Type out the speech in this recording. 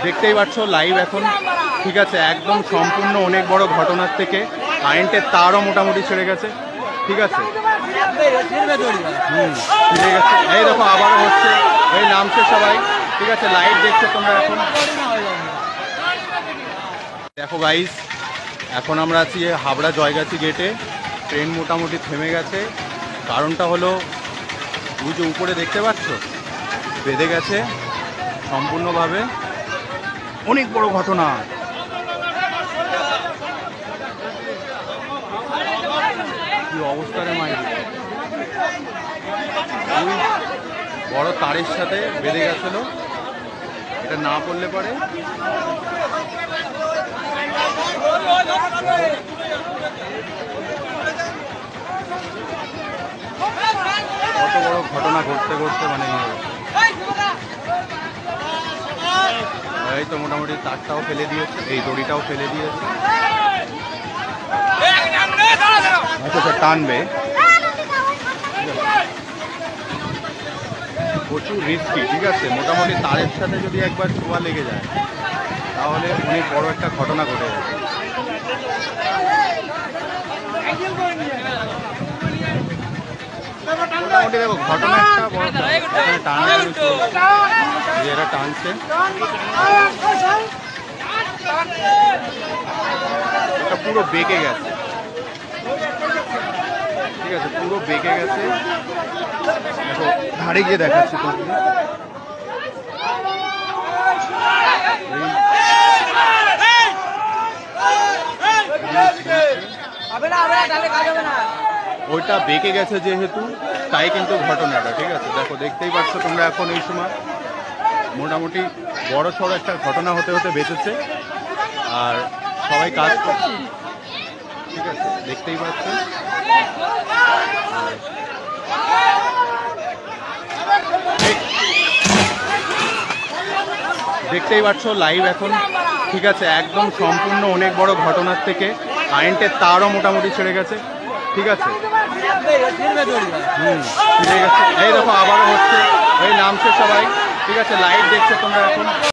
দেখতেই পাচ্ছ লাইভ এখন, ঠিক আছে, একদম সম্পূর্ণ অনেক বড় ঘটনার থেকে কারেন্টের তারও মোটামুটি ছেড়ে গেছে, ঠিক আছে। ছিঁড়ে গেছে, এই দেখো আবারও হচ্ছে, এই নামছে সবাই, ঠিক আছে, লাইভ দেখছো তোমরা এখন। দেখো গাইস, এখন আমরা আছি হাবড়া জয়গাছি গেটে। ট্রেন মোটামুটি থেমে গেছে, কারণটা হলো ওই যে উপরে দেখতে পাচ্ছ বেঁধে গেছে সম্পূর্ণভাবে, অনেক বড় ঘটনা। কি অবস্থা রে মাই, বড় তারের সাথে বেঁধে গেছিল, এটা না পড়লে পরে কত বড় ঘটনা ঘটতে ঘটতে মানে এই তো মোটামুটি তারটাও ফেলে দিয়েছে, এই দড়িটাও ফেলে দিয়েছে। আচ্ছা টানবে, প্রচুর রিস্কি, ঠিক আছে। মোটামুটি তারের সাথে যদি একবার ছোঁয়া লেগে যায় তাহলে অনেক বড় একটা ঘটনা ঘটে যাবে। মোটামুটি দেখো ঘটনা একটা বড় টানাটানি যে এরা টানছে, এটা পুরো বেঁকে গেছে, ঠিক আছে, পুরো বেঁকে গেছে। দেখো ধারে গিয়ে দেখাচ্ছি তোমাকে, ওইটা বেঁকে গেছে যেহেতু তাই কিন্তু ঘটনাটা, ঠিক আছে। দেখো দেখতেই পাচ্ছ তোমরা এখন এই সময় মোটামুটি বড় সড়ো একটা ঘটনা হতে হতে বেঁচেছে, আর সবাই কাজ করছে, ঠিক আছে, দেখতেই পাচ্ছ। দেখতেই পাচ্ছ লাইভ এখন, ঠিক আছে, একদম সম্পূর্ণ অনেক বড় ঘটনার থেকে কারেন্টের তারও মোটামুটি ছেড়ে গেছে, ঠিক আছে। ছিঁড়ে গেছে, এই দেখো আবারও হচ্ছে, এই নামছে সবাই, ঠিক আছে, লাইভ দেখছো তোমরা এখন।